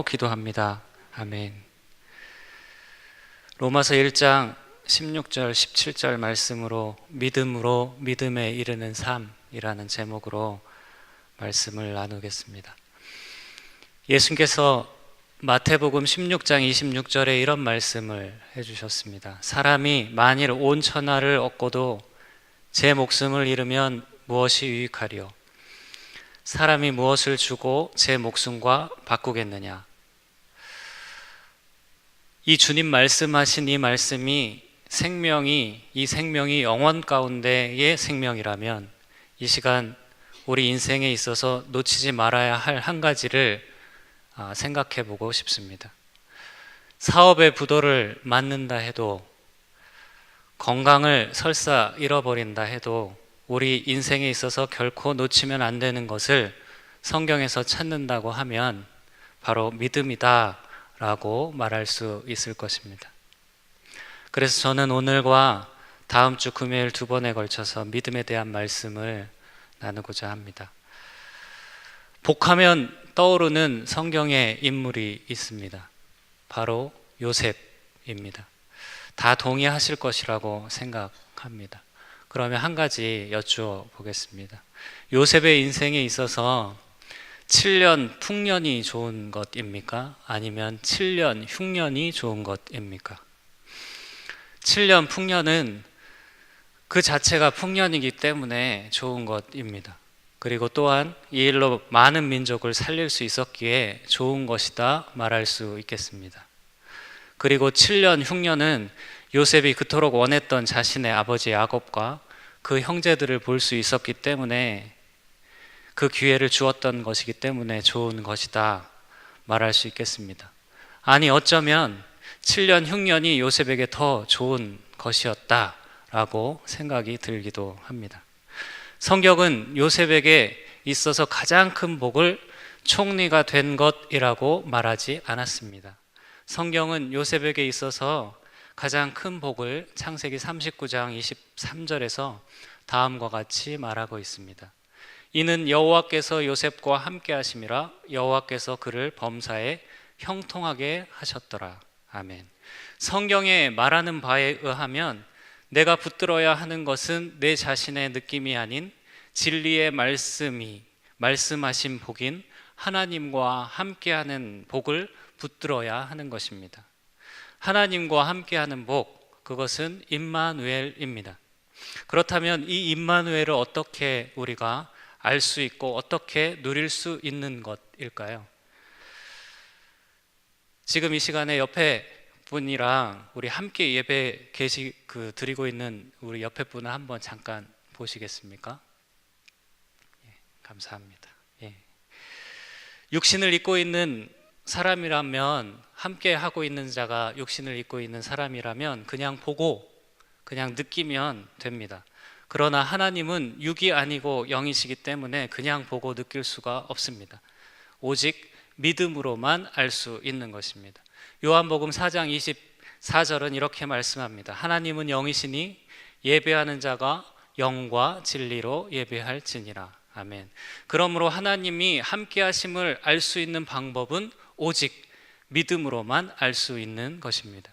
기도합니다. 아멘. 로마서 1장 16절 17절 말씀으로 믿음으로 믿음에 이르는 삶이라는 제목으로 말씀을 나누겠습니다. 예수님께서 마태복음 16장 26절에 이런 말씀을 해주셨습니다. 사람이 만일 온 천하를 얻고도 제 목숨을 잃으면 무엇이 유익하리요? 사람이 무엇을 주고 제 목숨과 바꾸겠느냐? 이 주님 말씀하신 이 말씀이 이 생명이 영원 가운데의 생명이라면 이 시간 우리 인생에 있어서 놓치지 말아야 할 한 가지를 생각해 보고 싶습니다. 사업의 부도를 맞는다 해도, 건강을 설사 잃어버린다 해도 우리 인생에 있어서 결코 놓치면 안 되는 것을 성경에서 찾는다고 하면 바로 믿음이다 라고 말할 수 있을 것입니다. 그래서 저는 오늘과 다음 주 금요일 2번에 걸쳐서 믿음에 대한 말씀을 나누고자 합니다. 복하면 떠오르는 성경의 인물이 있습니다. 바로 요셉입니다. 다 동의하실 것이라고 생각합니다. 그러면 한 가지 여쭈어보겠습니다. 요셉의 인생에 있어서 7년 풍년이 좋은 것입니까? 아니면 7년 흉년이 좋은 것입니까? 7년 풍년은 그 자체가 풍년이기 때문에 좋은 것입니다. 그리고 또한 이 일로 많은 민족을 살릴 수 있었기에 좋은 것이다 말할 수 있겠습니다. 그리고 7년 흉년은 요셉이 그토록 원했던 자신의 아버지 야곱과 그 형제들을 볼 수 있었기 때문에, 그 기회를 주었던 것이기 때문에 좋은 것이다 말할 수 있겠습니다. 아니, 어쩌면 7년 흉년이 요셉에게 더 좋은 것이었다라고 생각이 들기도 합니다. 성경은 요셉에게 있어서 가장 큰 복을 총리가 된 것이라고 말하지 않았습니다. 성경은 요셉에게 있어서 가장 큰 복을 창세기 39장 23절에서 다음과 같이 말하고 있습니다. 이는 여호와께서 요셉과 함께 하심이라 여호와께서 그를 범사에 형통하게 하셨더라. 아멘. 성경에 말하는 바에 의하면 내가 붙들어야 하는 것은 내 자신의 느낌이 아닌 진리의 말씀하신 복인 하나님과 함께하는 복을 붙들어야 하는 것입니다. 하나님과 함께하는 복, 그것은 임마누엘입니다. 그렇다면 이 임마누엘을 어떻게 우리가 알 수 있고 어떻게 누릴 수 있는 것일까요? 지금 이 시간에 옆에 분이랑 우리 함께 예배 드리고 있는 우리 옆에 분을 한번 잠깐 보시겠습니까? 예, 감사합니다. 예. 육신을 입고 있는 사람이라면, 함께 하고 있는 자가 육신을 입고 있는 사람이라면 그냥 보고 그냥 느끼면 됩니다. 그러나 하나님은 육이 아니고 영이시기 때문에 그냥 보고 느낄 수가 없습니다. 오직 믿음으로만 알 수 있는 것입니다. 요한복음 4장 24절은 이렇게 말씀합니다. 하나님은 영이시니 예배하는 자가 영과 진리로 예배할지니라. 아멘. 그러므로 하나님이 함께 하심을 알 수 있는 방법은 오직 믿음으로만 알 수 있는 것입니다.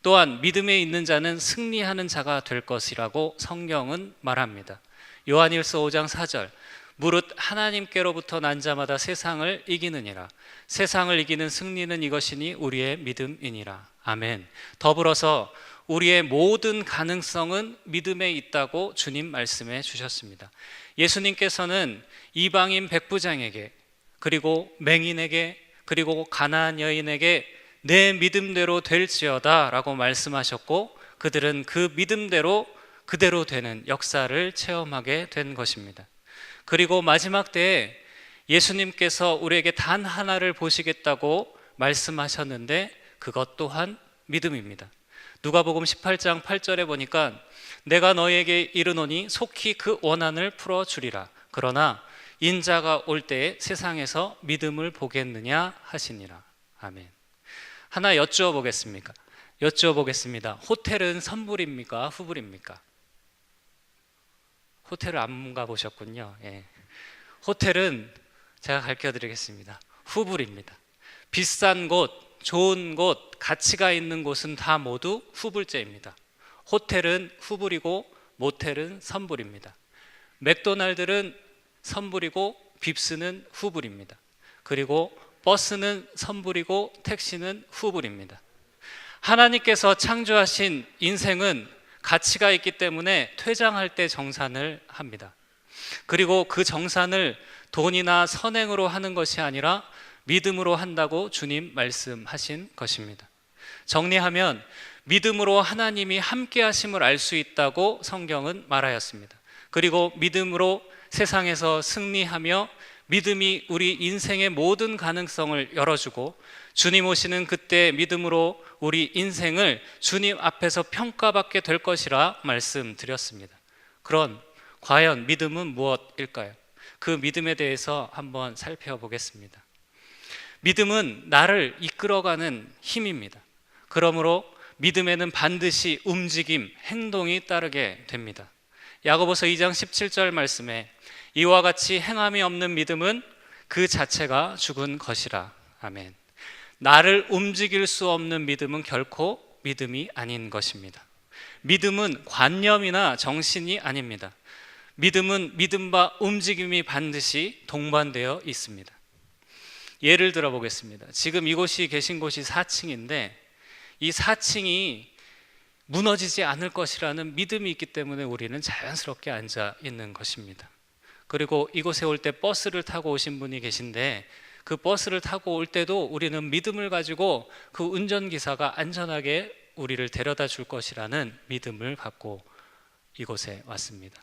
또한 믿음에 있는 자는 승리하는 자가 될 것이라고 성경은 말합니다. 요한일서 5장 4절, 무릇 하나님께로부터 난 자마다 세상을 이기느니라. 세상을 이기는 승리는 이것이니 우리의 믿음이니라. 아멘. 더불어서 우리의 모든 가능성은 믿음에 있다고 주님 말씀해 주셨습니다. 예수님께서는 이방인 백부장에게, 그리고 맹인에게, 그리고 가나안 여인에게 내 믿음대로 될지어다 라고 말씀하셨고, 그들은 그 믿음대로 그대로 되는 역사를 체험하게 된 것입니다. 그리고 마지막 때에 예수님께서 우리에게 단 하나를 보시겠다고 말씀하셨는데 그것 또한 믿음입니다. 누가복음 18장 8절에 보니까 내가 너희에게 이르노니 속히 그 원한을 풀어주리라. 그러나 인자가 올 때에 세상에서 믿음을 보겠느냐 하시니라. 아멘. 하나 여쭈어보겠습니다. 호텔은 선불입니까? 후불입니까? 호텔을 안 가보셨군요. 예. 호텔은 제가 가르쳐 드리겠습니다. 후불입니다. 비싼 곳, 좋은 곳, 가치가 있는 곳은 다 모두 후불제입니다. 호텔은 후불이고 모텔은 선불입니다. 맥도날드는 선불이고 빕스는 후불입니다. 그리고 버스는 선불이고 택시는 후불입니다. 하나님께서 창조하신 인생은 가치가 있기 때문에 퇴장할 때 정산을 합니다. 그리고 그 정산을 돈이나 선행으로 하는 것이 아니라 믿음으로 한다고 주님 말씀하신 것입니다. 정리하면 믿음으로 하나님이 함께 하심을 알 수 있다고 성경은 말하였습니다. 그리고 믿음으로 세상에서 승리하며 믿음이 우리 인생의 모든 가능성을 열어주고 주님 오시는 그때 믿음으로 우리 인생을 주님 앞에서 평가받게 될 것이라 말씀드렸습니다. 그런 과연 믿음은 무엇일까요? 그 믿음에 대해서 한번 살펴보겠습니다. 믿음은 나를 이끌어가는 힘입니다. 그러므로 믿음에는 반드시 움직임, 행동이 따르게 됩니다. 야고보서 2장 17절 말씀에 이와 같이 행함이 없는 믿음은 그 자체가 죽은 것이라. 아멘. 나를 움직일 수 없는 믿음은 결코 믿음이 아닌 것입니다. 믿음은 관념이나 정신이 아닙니다. 믿음은 믿음과 움직임이 반드시 동반되어 있습니다. 예를 들어 보겠습니다. 지금 이곳이 계신 곳이 4층인데 이 4층이 무너지지 않을 것이라는 믿음이 있기 때문에 우리는 자연스럽게 앉아 있는 것입니다. 그리고 이곳에 올 때 버스를 타고 오신 분이 계신데 그 버스를 타고 올 때도 우리는 믿음을 가지고 그 운전기사가 안전하게 우리를 데려다 줄 것이라는 믿음을 갖고 이곳에 왔습니다.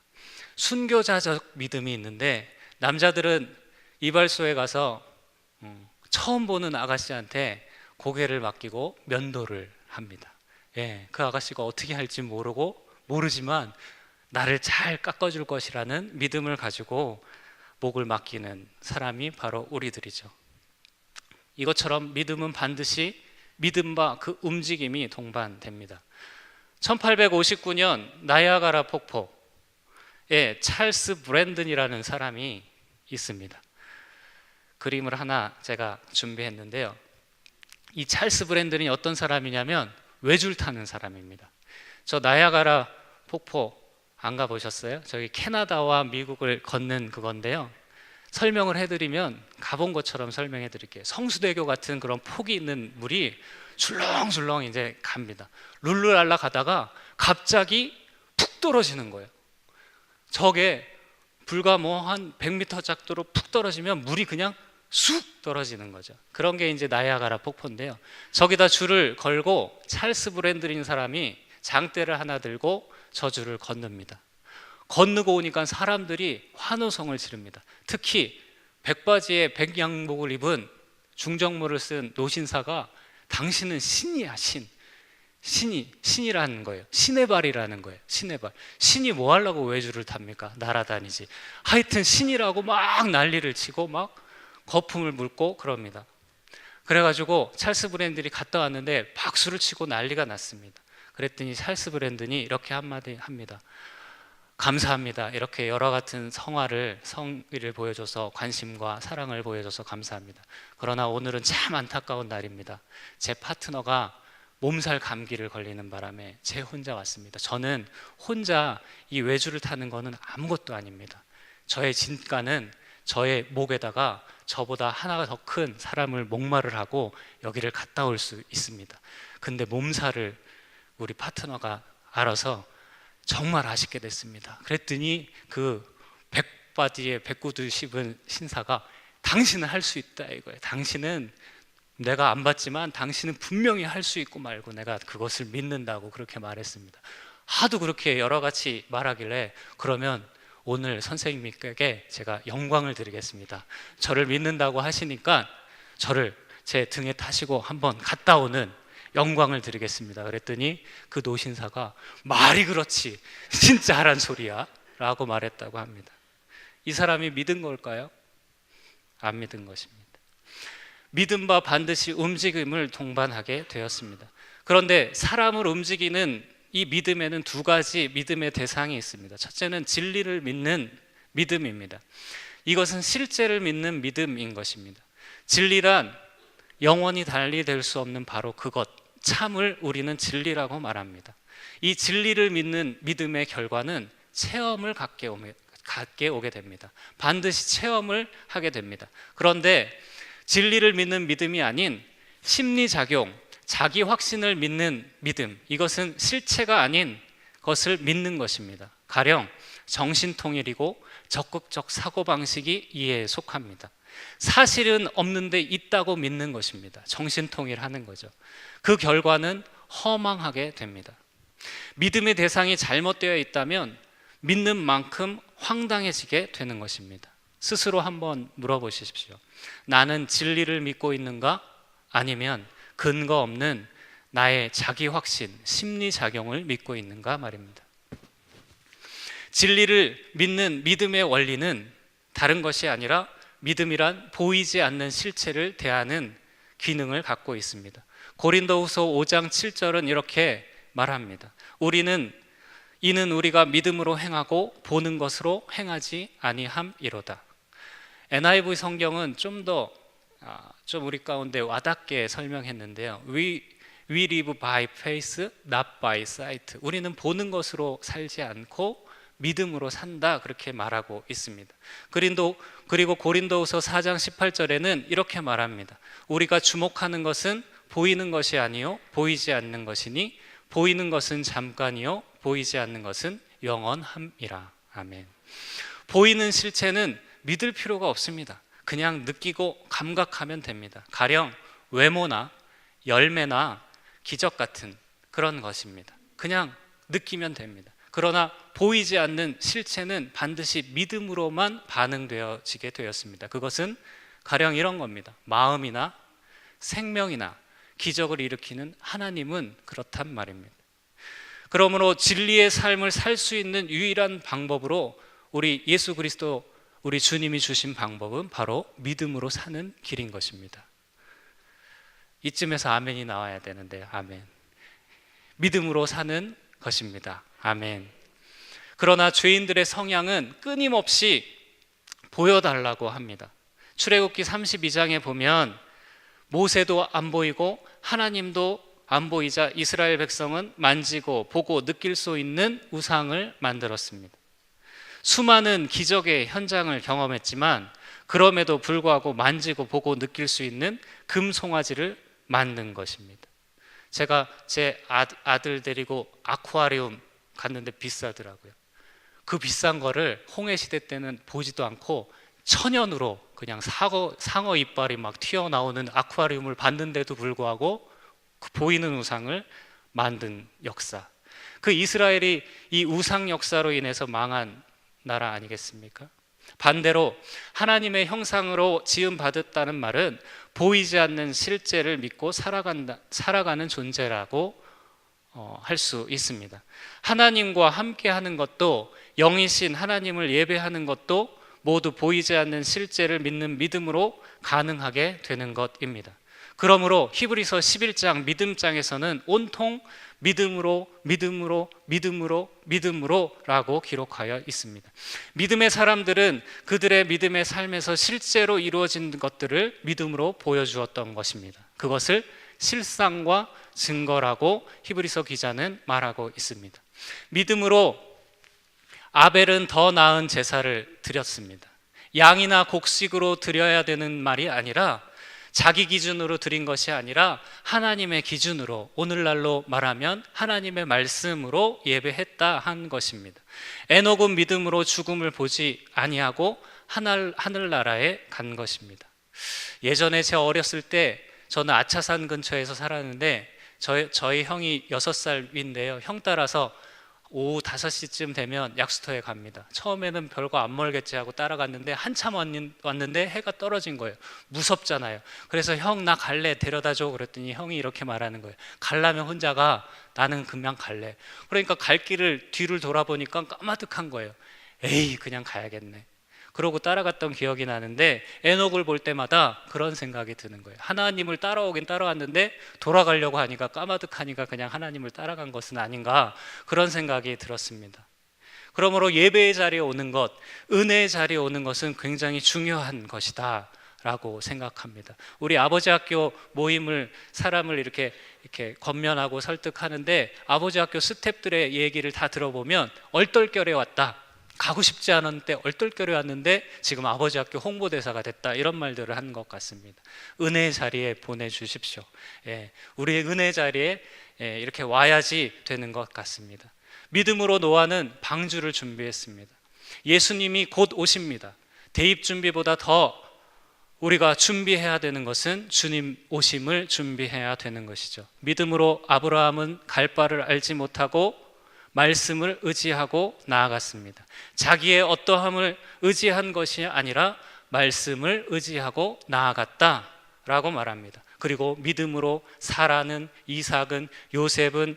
순교자적 믿음이 있는데 남자들은 이발소에 가서 처음 보는 아가씨한테 고개를 맡기고 면도를 합니다. 그 아가씨가 어떻게 할지 모르지만 나를 잘 깎아줄 것이라는 믿음을 가지고 목을 맡기는 사람이 바로 우리들이죠. 이것처럼 믿음은 반드시 믿음과 그 움직임이 동반됩니다. 1859년 나이아가라 폭포에 찰스 브랜든이라는 사람이 있습니다. 그림을 하나 제가 준비했는데요. 이 찰스 브랜든이 어떤 사람이냐면 외줄 타는 사람입니다. 저 나이아가라 폭포 안 가보셨어요? 저기 캐나다와 미국을 걷는 그건데요. 설명을 해드리면 가본 것처럼 설명해 드릴게요. 성수대교 같은 그런 폭이 있는 물이 줄렁줄렁 이제 갑니다. 룰루랄라 가다가 갑자기 푹 떨어지는 거예요. 저게 불과 한 100m 작도로 푹 떨어지면 물이 그냥 쑥 떨어지는 거죠. 그런 게 이제 나이아가라 폭포인데요. 저기다 줄을 걸고 찰스 브랜든인 사람이 장대를 하나 들고 저 줄을 건넙니다. 건너고 오니까 사람들이 환호성을 지릅니다. 특히 백바지에 백양복을 입은 중정모를 쓴 노신사가 당신은 신이야, 신이라는 거예요. 신의 발이라는 거예요. 신의 발. 신이 뭐 하려고 외줄을 탑니까? 날아다니지. 하여튼 신이라고 막 난리를 치고 막 거품을 물고 그럽니다. 그래가지고 찰스 브랜든이 갔다 왔는데 박수를 치고 난리가 났습니다. 그랬더니 찰스 브랜든이 이렇게 한마디 합니다. 감사합니다. 이렇게 여러 같은 성의를 보여줘서 관심과 사랑을 보여줘서 감사합니다. 그러나 오늘은 참 안타까운 날입니다. 제 파트너가 몸살 감기를 걸리는 바람에 제 혼자 왔습니다. 저는 혼자 이 외줄을 타는 거는 아무것도 아닙니다. 저의 진가는 저의 목에다가 저보다 하나가 더 큰 사람을 목마를 하고 여기를 갔다 올 수 있습니다. 근데 몸살을 우리 파트너가 알아서 정말 아쉽게 됐습니다. 그랬더니 그 백바디에 백구두 씹은 신사가 당신은 할 수 있다 이거예요. 당신은 내가 안 봤지만 당신은 분명히 할 수 있고 말고 내가 그것을 믿는다고 그렇게 말했습니다. 하도 그렇게 여러 가지 말하길래 그러면 오늘 선생님께 제가 영광을 드리겠습니다. 저를 믿는다고 하시니까 저를 제 등에 타시고 한번 갔다 오는 영광을 드리겠습니다. 그랬더니 그 노신사가 말이 그렇지 진짜 하란 소리야 라고 말했다고 합니다. 이 사람이 믿은 걸까요? 안 믿은 것입니다. 믿음과 반드시 움직임을 동반하게 되었습니다. 그런데 사람을 움직이는 이 믿음에는 두 가지 믿음의 대상이 있습니다. 첫째는 진리를 믿는 믿음입니다. 이것은 실제를 믿는 믿음인 것입니다. 진리란 영원히 달리될 수 없는 바로 그것, 참을 우리는 진리라고 말합니다. 이 진리를 믿는 믿음의 결과는 체험을 갖게 오게 됩니다. 반드시 체험을 하게 됩니다. 그런데 진리를 믿는 믿음이 아닌 심리작용, 자기 확신을 믿는 믿음, 이것은 실체가 아닌 것을 믿는 것입니다. 가령 정신통일이고 적극적 사고방식이 이에 속합니다. 사실은 없는데 있다고 믿는 것입니다. 정신통일하는 거죠. 그 결과는 허망하게 됩니다. 믿음의 대상이 잘못되어 있다면 믿는 만큼 황당해지게 되는 것입니다. 스스로 한번 물어보십시오. 나는 진리를 믿고 있는가? 아니면 근거 없는 나의 자기 확신, 심리작용을 믿고 있는가 말입니다. 진리를 믿는 믿음의 원리는 다른 것이 아니라 믿음이란 보이지 않는 실체를 대하는 기능을 갖고 있습니다. 고린도후서 5장 7절은 이렇게 말합니다. 이는 우리가 믿음으로 행하고 보는 것으로 행하지 아니함이로다. NIV 성경은 좀 우리 가운데 와닿게 설명했는데요. We live by faith, not by sight. 우리는 보는 것으로 살지 않고 믿음으로 산다, 그렇게 말하고 있습니다. 그리고 고린도후서 4장 18절에는 이렇게 말합니다. 우리가 주목하는 것은 보이는 것이 아니요 보이지 않는 것이니 보이는 것은 잠깐이요 보이지 않는 것은 영원함이라. 아멘. 보이는 실체는 믿을 필요가 없습니다. 그냥 느끼고 감각하면 됩니다. 가령 외모나 열매나 기적 같은 그런 것입니다. 그냥 느끼면 됩니다. 그러나 보이지 않는 실체는 반드시 믿음으로만 반응되어지게 되었습니다. 그것은 가령 이런 겁니다. 마음이나 생명이나 기적을 일으키는 하나님은 그렇단 말입니다. 그러므로 진리의 삶을 살 수 있는 유일한 방법으로 우리 예수 그리스도, 우리 주님이 주신 방법은 바로 믿음으로 사는 길인 것입니다. 이쯤에서 아멘이 나와야 되는데요. 아멘. 믿음으로 사는 것입니다. 아멘. 그러나 죄인들의 성향은 끊임없이 보여달라고 합니다. 출애굽기 32장에 보면 모세도 안 보이고 하나님도 안 보이자 이스라엘 백성은 만지고 보고 느낄 수 있는 우상을 만들었습니다. 수많은 기적의 현장을 경험했지만 그럼에도 불구하고 만지고 보고 느낄 수 있는 금송아지를 만든 것입니다. 제가 제 아들 데리고 아쿠아리움 갔는데 비싸더라고요. 그 비싼 거를 홍해시대 때는 보지도 않고 천연으로 그냥 상어 이빨이 막 튀어나오는 아쿠아리움을 봤는데도 불구하고 그 보이는 우상을 만든 역사. 그 이스라엘이 이 우상 역사로 인해서 망한 나라 아니겠습니까? 반대로 하나님의 형상으로 지음받았다는 말은 보이지 않는 실제를 믿고 살아가는 존재라고 할 수 있습니다. 하나님과 함께하는 것도, 영이신 하나님을 예배하는 것도 모두 보이지 않는 실제를 믿는 믿음으로 가능하게 되는 것입니다. 그러므로 히브리서 11장 믿음장에서는 온통 믿음으로 라고 기록하여 있습니다. 믿음의 사람들은 그들의 믿음의 삶에서 실제로 이루어진 것들을 믿음으로 보여주었던 것입니다. 그것을 실상과 증거라고 히브리서 기자는 말하고 있습니다. 믿음으로 아벨은 더 나은 제사를 드렸습니다. 양이나 곡식으로 드려야 되는 말이 아니라 자기 기준으로 드린 것이 아니라 하나님의 기준으로, 오늘날로 말하면 하나님의 말씀으로 예배했다 한 것입니다. 에녹은 믿음으로 죽음을 보지 아니하고 하늘나라에 간 것입니다. 예전에 제 어렸을 때 저는 아차산 근처에서 살았는데 저희 형이 6살 위인데요. 형 따라서 오후 5시쯤 되면 약수터에 갑니다. 처음에는 별거 안 멀겠지 하고 따라갔는데 한참 왔는데 해가 떨어진 거예요. 무섭잖아요. 그래서 형 나 갈래, 데려다 줘. 그랬더니 형이 이렇게 말하는 거예요. 갈라면 혼자 가. 나는 그냥 갈래. 그러니까 갈 길을 뒤를 돌아보니까 까마득한 거예요. 에이, 그냥 가야겠네. 그러고 따라갔던 기억이 나는데 에녹을 볼 때마다 그런 생각이 드는 거예요. 하나님을 따라오긴 따라왔는데 돌아가려고 하니까 까마득하니까 그냥 하나님을 따라간 것은 아닌가, 그런 생각이 들었습니다. 그러므로 예배의 자리에 오는 것, 은혜의 자리에 오는 것은 굉장히 중요한 것이다 라고 생각합니다. 우리 아버지 학교 모임을 사람을 이렇게 권면하고 설득하는데 아버지 학교 스태프들의 얘기를 다 들어보면 얼떨결에 왔다, 가고 싶지 않았는데 얼떨결에 왔는데 지금 아버지 학교 홍보대사가 됐다, 이런 말들을 한 것 같습니다. 은혜의 자리에 보내주십시오. 우리의 은혜 자리에 이렇게 와야지 되는 것 같습니다. 믿음으로 노아는 방주를 준비했습니다. 예수님이 곧 오십니다. 대입 준비보다 더 우리가 준비해야 되는 것은 주님 오심을 준비해야 되는 것이죠. 믿음으로 아브라함은 갈 바를 알지 못하고 말씀을 의지하고 나아갔습니다. 자기의 어떠함을 의지한 것이 아니라 말씀을 의지하고 나아갔다라고 말합니다. 그리고 믿음으로 사라는, 이삭은, 요셉은,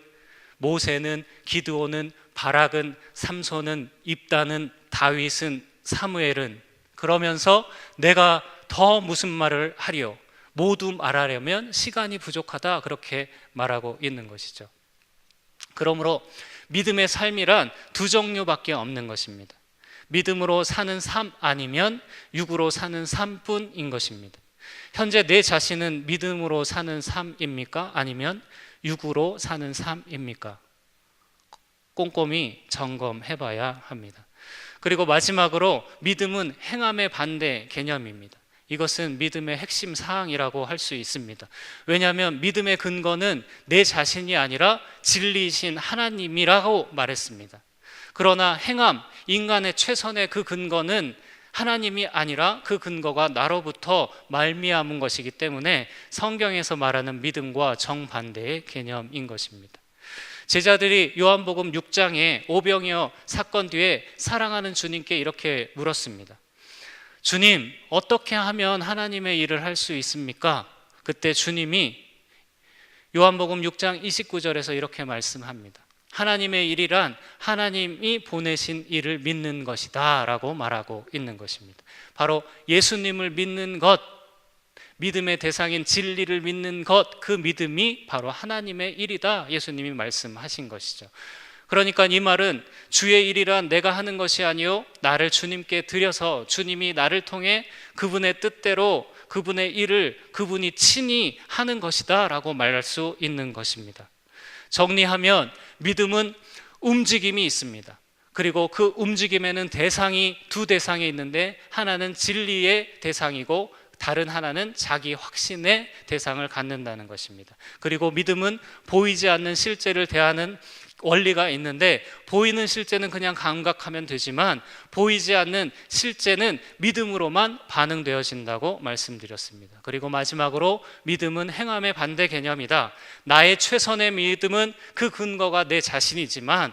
모세는, 기드온은, 바락은, 삼손은, 입다는, 다윗은, 사무엘은, 그러면서 내가 더 무슨 말을 하리요, 모두 말하려면 시간이 부족하다, 그렇게 말하고 있는 것이죠. 그러므로 믿음의 삶이란 두 종류밖에 없는 것입니다. 믿음으로 사는 삶 아니면 육으로 사는 삶뿐인 것입니다. 현재 내 자신은 믿음으로 사는 삶입니까? 아니면 육으로 사는 삶입니까? 꼼꼼히 점검해봐야 합니다. 그리고 마지막으로 믿음은 행함의 반대 개념입니다. 이것은 믿음의 핵심 사항이라고 할 수 있습니다. 왜냐하면 믿음의 근거는 내 자신이 아니라 진리이신 하나님이라고 말했습니다. 그러나 행함, 인간의 최선의 그 근거는 하나님이 아니라 그 근거가 나로부터 말미암은 것이기 때문에 성경에서 말하는 믿음과 정반대의 개념인 것입니다. 제자들이 요한복음 6장에 오병이어 사건 뒤에 사랑하는 주님께 이렇게 물었습니다. 주님, 어떻게 하면 하나님의 일을 할 수 있습니까? 그때 주님이 요한복음 6장 29절에서 이렇게 말씀합니다. 하나님의 일이란 하나님이 보내신 일을 믿는 것이다 라고 말하고 있는 것입니다. 바로 예수님을 믿는 것, 믿음의 대상인 진리를 믿는 것, 그 믿음이 바로 하나님의 일이다, 예수님이 말씀하신 것이죠. 그러니까 이 말은 주의 일이란 내가 하는 것이 아니요 나를 주님께 드려서 주님이 나를 통해 그분의 뜻대로 그분의 일을 그분이 친히 하는 것이다 라고 말할 수 있는 것입니다. 정리하면 믿음은 움직임이 있습니다. 그리고 그 움직임에는 두 대상이 있는데 하나는 진리의 대상이고 다른 하나는 자기 확신의 대상을 갖는다는 것입니다. 그리고 믿음은 보이지 않는 실제를 대하는 원리가 있는데 보이는 실제는 그냥 감각하면 되지만 보이지 않는 실제는 믿음으로만 반응되어진다고 말씀드렸습니다. 그리고 마지막으로 믿음은 행함의 반대 개념이다. 나의 최선의 믿음은 그 근거가 내 자신이지만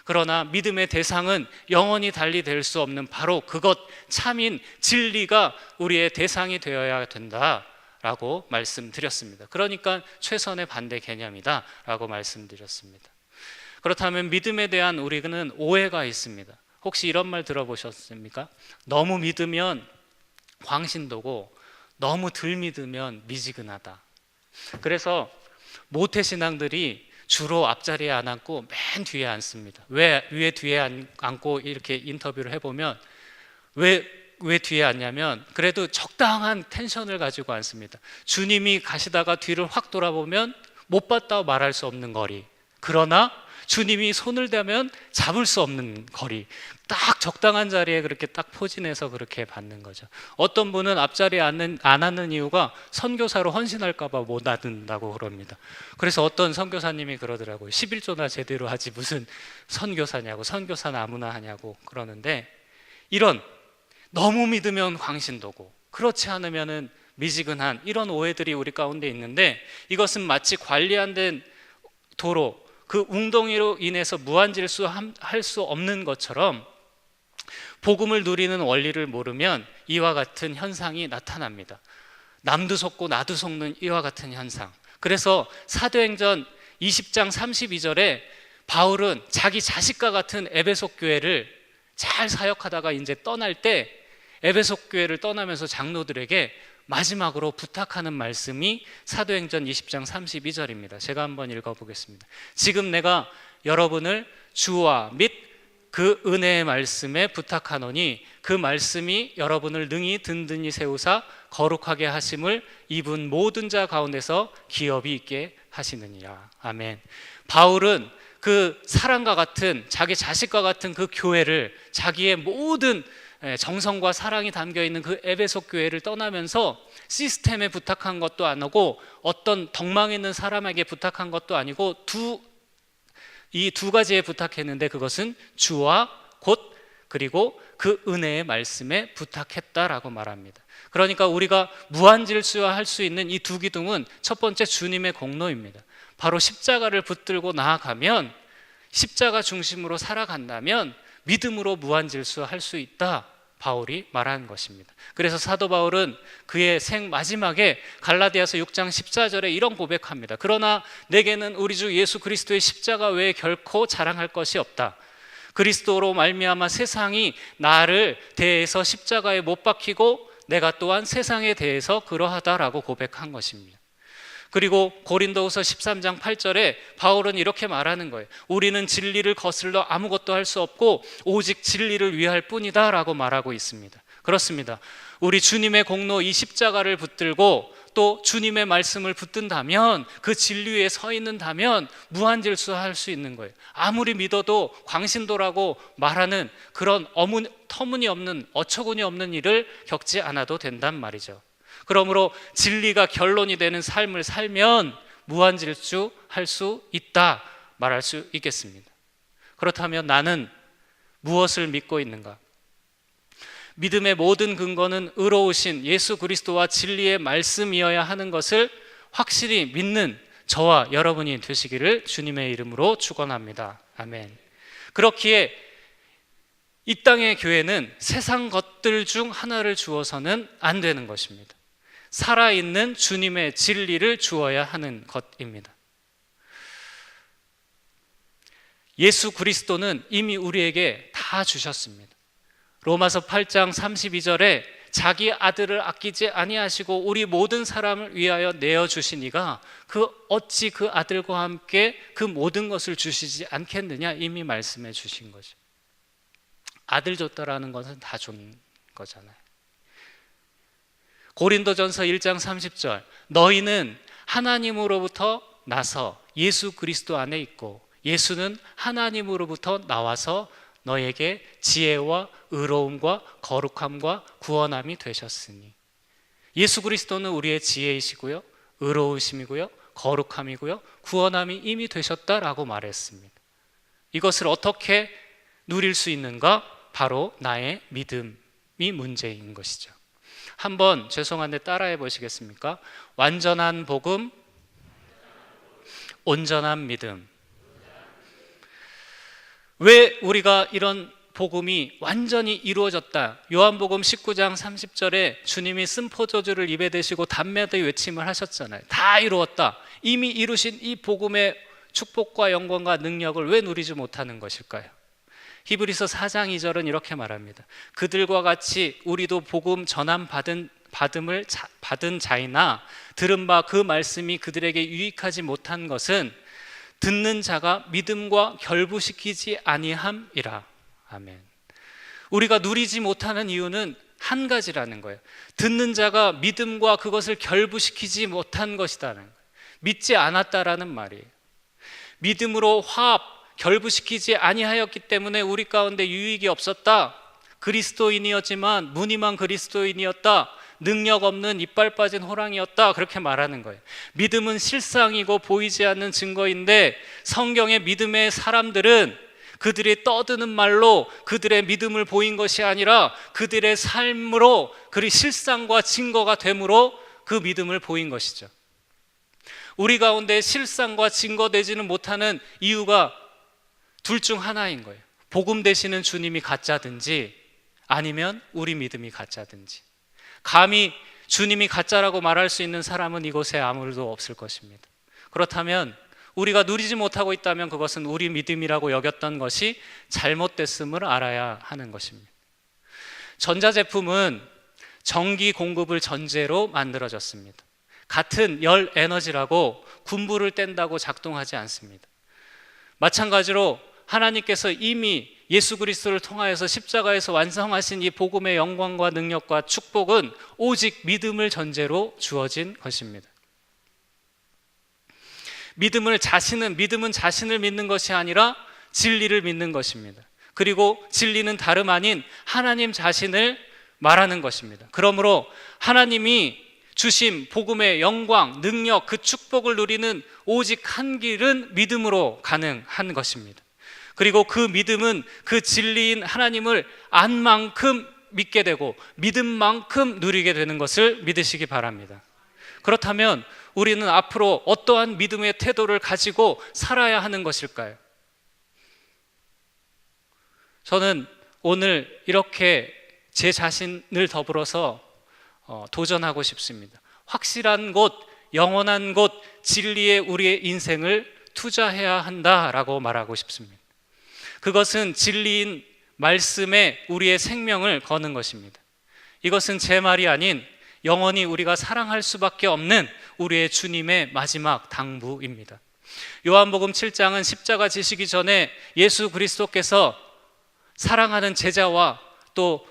그러나 믿음의 대상은 영원히 달리 될 수 없는 바로 그것 참인 진리가 우리의 대상이 되어야 된다라고 말씀드렸습니다. 그러니까 최선의 반대 개념이다 라고 말씀드렸습니다. 그렇다면 믿음에 대한 우리는 오해가 있습니다. 혹시 이런 말 들어보셨습니까? 너무 믿으면 광신도고 너무 덜 믿으면 미지근하다. 그래서 모태신앙들이 주로 앞자리에 안 앉고 맨 뒤에 앉습니다. 왜 뒤에 앉고 이렇게 인터뷰를 해보면 왜 뒤에 앉냐면 그래도 적당한 텐션을 가지고 앉습니다. 주님이 가시다가 뒤를 확 돌아보면 못 봤다고 말할 수 없는 거리, 그러나 주님이 손을 대면 잡을 수 없는 거리, 딱 적당한 자리에 그렇게 딱 포진해서 그렇게 받는 거죠. 어떤 분은 앞자리에 안 앉는 이유가 선교사로 헌신할까 봐 못 앉는다고 그럽니다. 그래서 어떤 선교사님이 그러더라고요. 11조나 제대로 하지 무슨 선교사냐고, 선교사는 아무나 하냐고 그러는데, 이런 너무 믿으면 광신도고 그렇지 않으면은 미지근한 이런 오해들이 우리 가운데 있는데, 이것은 마치 관리 안 된 도로, 그 웅덩이로 인해서 무한질수할 수 없는 것처럼 복음을 누리는 원리를 모르면 이와 같은 현상이 나타납니다. 남도 속고 나도 속는 이와 같은 현상. 그래서 사도행전 20장 32절에 바울은 자기 자식과 같은 에베소 교회를 잘 사역하다가 이제 떠날 때 에베소 교회를 떠나면서 장로들에게 마지막으로 부탁하는 말씀이 사도행전 20장 32절입니다. 제가 한번 읽어보겠습니다. 지금 내가 여러분을 주와 및 그 은혜의 말씀에 부탁하노니 그 말씀이 여러분을 능히 든든히 세우사 거룩하게 하심을 입은 모든 자 가운데서 기업이 있게 하시느니라. 아멘. 바울은 그 사랑과 같은, 자기 자식과 같은 그 교회를, 자기의 모든 정성과 사랑이 담겨 있는 그 에베소 교회를 떠나면서 시스템에 부탁한 것도 아니고 어떤 덕망 있는 사람에게 부탁한 것도 아니고 이 두 가지에 부탁했는데 그것은 주와 곧 그리고 그 은혜의 말씀에 부탁했다라고 말합니다. 그러니까 우리가 무한질서할 수 있는 이 두 기둥은 첫 번째 주님의 공로입니다. 바로 십자가를 붙들고 나아가면, 십자가 중심으로 살아간다면 믿음으로 무한질서할 수 있다, 바울이 말하는 것입니다. 그래서 사도 바울은 그의 생 마지막에 갈라디아서 6장 14절에 이런 고백합니다. 그러나 내게는 우리 주 예수 그리스도의 십자가 외에 결코 자랑할 것이 없다. 그리스도로 말미암아 세상이 나를 대해서 십자가에 못 박히고 내가 또한 세상에 대해서 그러하다라고 고백한 것입니다. 그리고 고린도후서 13장 8절에 바울은 이렇게 말하는 거예요. 우리는 진리를 거슬러 아무것도 할 수 없고 오직 진리를 위할 뿐이다 라고 말하고 있습니다. 그렇습니다. 우리 주님의 공로 이 십자가를 붙들고 또 주님의 말씀을 붙든다면, 그 진리 위에 서 있는다면 무한질서할 수 있는 거예요. 아무리 믿어도 광신도라고 말하는 그런 터무니없는, 어처구니 없는 일을 겪지 않아도 된단 말이죠. 그러므로 진리가 결론이 되는 삶을 살면 무한질주할 수 있다 말할 수 있겠습니다. 그렇다면 나는 무엇을 믿고 있는가? 믿음의 모든 근거는 의로우신 예수 그리스도와 진리의 말씀이어야 하는 것을 확실히 믿는 저와 여러분이 되시기를 주님의 이름으로 축원합니다. 아멘. 그렇기에 이 땅의 교회는 세상 것들 중 하나를 주어서는 안 되는 것입니다. 살아있는 주님의 진리를 주어야 하는 것입니다. 예수 그리스도는 이미 우리에게 다 주셨습니다. 로마서 8장 32절에 자기 아들을 아끼지 아니하시고 우리 모든 사람을 위하여 내어주시니가 그 어찌 그 아들과 함께 그 모든 것을 주시지 않겠느냐, 이미 말씀해 주신 거죠. 아들 줬다라는 것은 다 준 거잖아요. 고린도전서 1장 30절, 너희는 하나님으로부터 나서 예수 그리스도 안에 있고 예수는 하나님으로부터 나와서 너에게 지혜와 의로움과 거룩함과 구원함이 되셨으니, 예수 그리스도는 우리의 지혜이시고요, 의로우심이고요, 거룩함이고요, 구원함이 이미 되셨다라고 말했습니다. 이것을 어떻게 누릴 수 있는가? 바로 나의 믿음이 문제인 것이죠. 한번 죄송한데 따라해 보시겠습니까? 완전한 복음, 온전한 믿음. 왜 우리가 이런 복음이 완전히 이루어졌다, 요한복음 19장 30절에 주님이 쓴 포도주를 입에 대시고 담대히 외침을 하셨잖아요. 다 이루었다. 이미 이루신 이 복음의 축복과 영광과 능력을 왜 누리지 못하는 것일까요? 히브리서 4장 2절은 이렇게 말합니다. 그들과 같이 우리도 복음 전함 받은 자이나 들은 바 그 말씀이 그들에게 유익하지 못한 것은 듣는 자가 믿음과 결부시키지 아니함이라. 아멘. 우리가 누리지 못하는 이유는 한 가지라는 거예요. 듣는 자가 믿음과 그것을 결부시키지 못한 것이라는 거예요. 믿지 않았다라는 말이에요. 믿음으로 화합, 결부시키지 아니하였기 때문에 우리 가운데 유익이 없었다. 그리스도인이었지만 무늬만 그리스도인이었다. 능력 없는 이빨 빠진 호랑이였다. 그렇게 말하는 거예요. 믿음은 실상이고 보이지 않는 증거인데 성경의 믿음의 사람들은 그들이 떠드는 말로 그들의 믿음을 보인 것이 아니라 그들의 삶으로 그 실상과 증거가 됨으로 그 믿음을 보인 것이죠. 우리 가운데 실상과 증거되지는 못하는 이유가 둘 중 하나인 거예요. 복음 되시는 주님이 가짜든지 아니면 우리 믿음이 가짜든지. 감히 주님이 가짜라고 말할 수 있는 사람은 이곳에 아무도 없을 것입니다. 그렇다면 우리가 누리지 못하고 있다면 그것은 우리 믿음이라고 여겼던 것이 잘못됐음을 알아야 하는 것입니다. 전자제품은 전기 공급을 전제로 만들어졌습니다. 같은 열 에너지라고 군부를 뗀다고 작동하지 않습니다. 마찬가지로 하나님께서 이미 예수 그리스도를 통하여서 십자가에서 완성하신 이 복음의 영광과 능력과 축복은 오직 믿음을 전제로 주어진 것입니다. 믿음은 자신을 믿는 것이 아니라 진리를 믿는 것입니다. 그리고 진리는 다름 아닌 하나님 자신을 말하는 것입니다. 그러므로 하나님이 주신 복음의 영광, 능력, 그 축복을 누리는 오직 한 길은 믿음으로 가능한 것입니다. 그리고 그 믿음은 그 진리인 하나님을 안 만큼 믿게 되고 믿은 만큼 누리게 되는 것을 믿으시기 바랍니다. 그렇다면 우리는 앞으로 어떠한 믿음의 태도를 가지고 살아야 하는 것일까요? 저는 오늘 이렇게 제 자신을 더불어서 도전하고 싶습니다. 확실한 곳, 영원한 곳, 진리에 우리의 인생을 투자해야 한다라고 말하고 싶습니다. 그것은 진리인 말씀에 우리의 생명을 거는 것입니다. 이것은 제 말이 아닌 영원히 우리가 사랑할 수밖에 없는 우리의 주님의 마지막 당부입니다. 요한복음 7장은 십자가 지시기 전에 예수 그리스도께서 사랑하는 제자와 또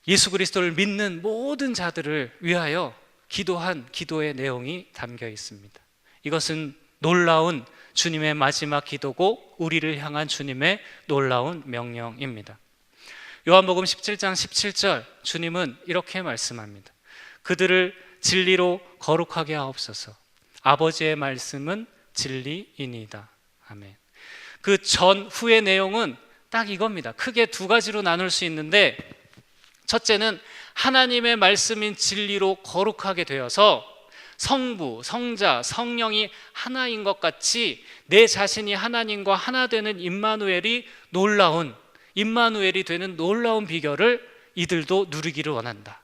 예수 그리스도를 믿는 모든 자들을 위하여 기도한 기도의 내용이 담겨 있습니다. 이것은 놀라운 주님의 마지막 기도고 우리를 향한 주님의 놀라운 명령입니다. 요한복음 17장 17절 주님은 이렇게 말씀합니다. 그들을 진리로 거룩하게 하옵소서. 아버지의 말씀은 진리이니이다. 아멘. 그 전후의 내용은 딱 이겁니다. 크게 두 가지로 나눌 수 있는데, 첫째는 하나님의 말씀인 진리로 거룩하게 되어서 성부, 성자, 성령이 하나인 것 같이 내 자신이 하나님과 하나 되는 임마누엘이 되는 놀라운 비결을 이들도 누리기를 원한다.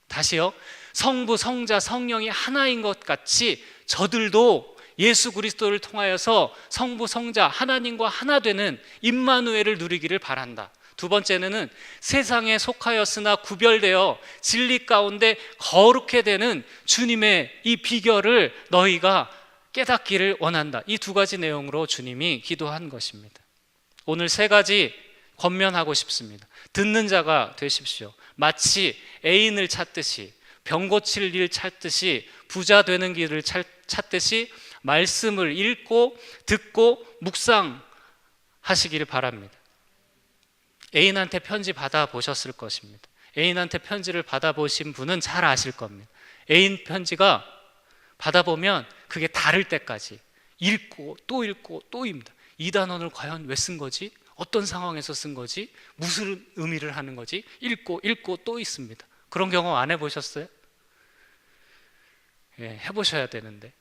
다시요. 성부, 성자, 성령이 하나인 것 같이 저들도 예수 그리스도를 통하여서 성부, 성자, 하나님과 하나 되는 임마누엘을 누리기를 바란다. 두 번째는 세상에 속하였으나 구별되어 진리 가운데 거룩해 되는 주님의 이 비결을 너희가 깨닫기를 원한다. 이 두 가지 내용으로 주님이 기도한 것입니다. 오늘 세 가지 권면하고 싶습니다. 듣는 자가 되십시오. 마치 애인을 찾듯이, 병 고칠 일 찾듯이, 부자 되는 길을 찾듯이 말씀을 읽고 듣고 묵상하시기를 바랍니다. 애인한테 편지 받아보셨을 것입니다. 애인한테 편지를 받아보신 분은 잘 아실 겁니다. 애인 편지가 받아보면 그게 다를 때까지 읽고 또 읽습니다. 이 단어를 과연 왜 쓴 거지? 어떤 상황에서 쓴 거지? 무슨 의미를 하는 거지? 읽고 또 있습니다. 그런 경험 안 해보셨어요? 예, 해보셔야 되는데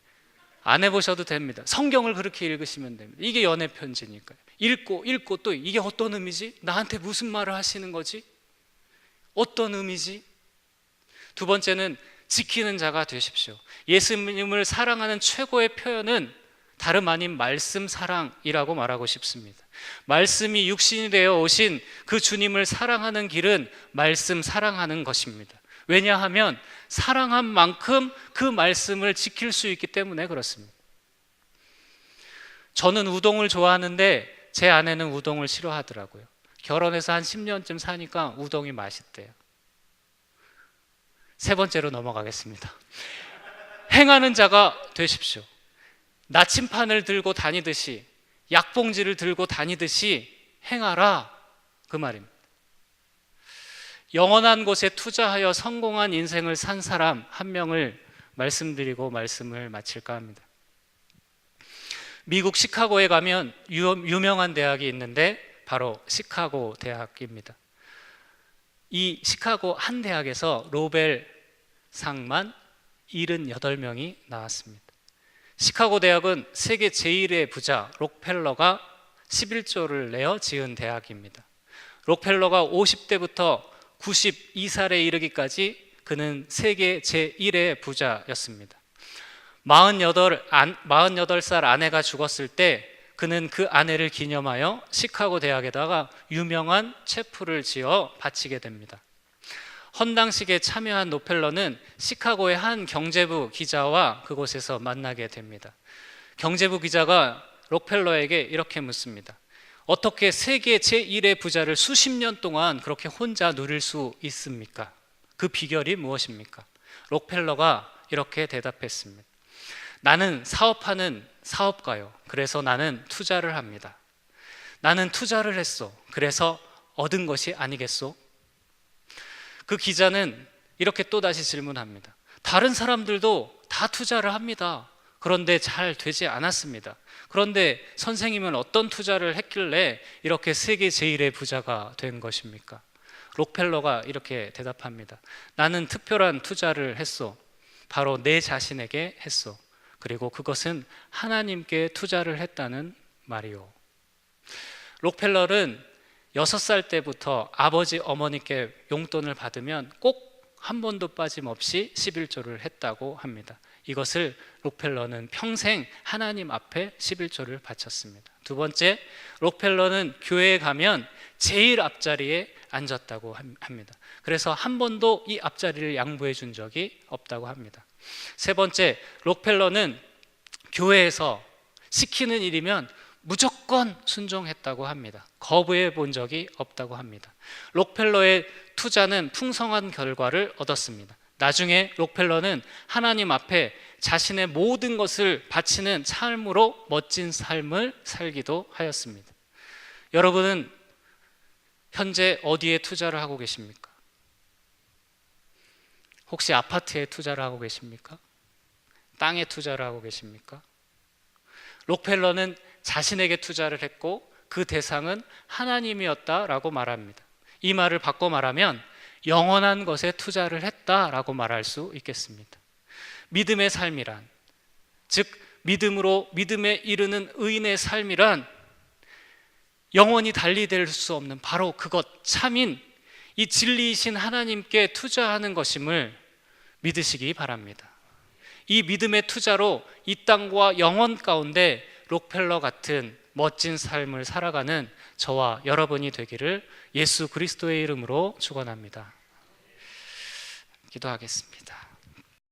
안 해보셔도 됩니다. 성경을 그렇게 읽으시면 됩니다. 이게 연애 편지니까요. 읽고 또 이게 어떤 의미지? 나한테 무슨 말을 하시는 거지? 어떤 의미지? 두 번째는 지키는 자가 되십시오. 예수님을 사랑하는 최고의 표현은 다름 아닌 말씀 사랑이라고 말하고 싶습니다. 말씀이 육신이 되어 오신 그 주님을 사랑하는 길은 말씀 사랑하는 것입니다. 왜냐하면 사랑한 만큼 그 말씀을 지킬 수 있기 때문에 그렇습니다. 저는 우동을 좋아하는데 제 아내는 우동을 싫어하더라고요. 결혼해서 한 10년쯤 사니까 우동이 맛있대요. 세 번째로 넘어가겠습니다. 행하는 자가 되십시오. 나침판을 들고 다니듯이, 약봉지를 들고 다니듯이 행하라, 그 말입니다. 영원한 곳에 투자하여 성공한 인생을 산 사람 한 명을 말씀드리고 말씀을 마칠까 합니다. 미국 시카고에 가면 유명한 대학이 있는데 바로 시카고 대학입니다. 이 시카고 한 대학에서 노벨상만 78명이 나왔습니다. 시카고 대학은 세계 제1의 부자 록펠러가 11조를 내어 지은 대학입니다. 록펠러가 50대부터 92살에 이르기까지 그는 세계 제1의 부자였습니다. 48살 아내가 죽었을 때 그는 그 아내를 기념하여 시카고 대학에다가 유명한 체프를 지어 바치게 됩니다. 헌당식에 참여한 록펠러는 시카고의 한 경제부 기자와 그곳에서 만나게 됩니다. 경제부 기자가 록펠러에게 이렇게 묻습니다. 어떻게 세계 제1의 부자를 수십 년 동안 그렇게 혼자 누릴 수 있습니까? 그 비결이 무엇입니까? 록펠러가 이렇게 대답했습니다. 나는 사업하는 사업가요. 그래서 나는 투자를 합니다. 나는 투자를 했어. 그래서 얻은 것이 아니겠소? 그 기자는 이렇게 또다시 질문합니다. 다른 사람들도 다 투자를 합니다. 그런데 잘 되지 않았습니다. 그런데 선생님은 어떤 투자를 했길래 이렇게 세계 제1의 부자가 된 것입니까? 록펠러가 이렇게 대답합니다. 나는 특별한 투자를 했소. 바로 내 자신에게 했소. 그리고 그것은 하나님께 투자를 했다는 말이요. 록펠러는 6살 때부터 아버지 어머니께 용돈을 받으면 꼭 한 번도 빠짐없이 11조를 했다고 합니다. 이것을 록펠러는 평생 하나님 앞에 11조를 바쳤습니다. 두 번째, 록펠러는 교회에 가면 제일 앞자리에 앉았다고 합니다. 그래서 한 번도 이 앞자리를 양보해 준 적이 없다고 합니다. 세 번째, 록펠러는 교회에서 시키는 일이면 무조건 순종했다고 합니다. 거부해 본 적이 없다고 합니다. 록펠러의 투자는 풍성한 결과를 얻었습니다. 나중에 록펠러는 하나님 앞에 자신의 모든 것을 바치는 삶으로 멋진 삶을 살기도 하였습니다. 여러분은 현재 어디에 투자를 하고 계십니까? 혹시 아파트에 투자를 하고 계십니까? 땅에 투자를 하고 계십니까? 록펠러는 자신에게 투자를 했고 그 대상은 하나님이었다라고 말합니다. 이 말을 바꿔 말하면 영원한 것에 투자를 했다라고 말할 수 있겠습니다. 믿음의 삶이란, 즉 믿음으로 믿음에 이르는 의인의 삶이란 영원히 달리될 수 없는 바로 그것, 참인 이 진리이신 하나님께 투자하는 것임을 믿으시기 바랍니다. 이 믿음의 투자로 이 땅과 영원 가운데 록펠러 같은 멋진 삶을 살아가는 저와 여러분이 되기를 예수 그리스도의 이름으로 축원합니다. 기도하겠습니다.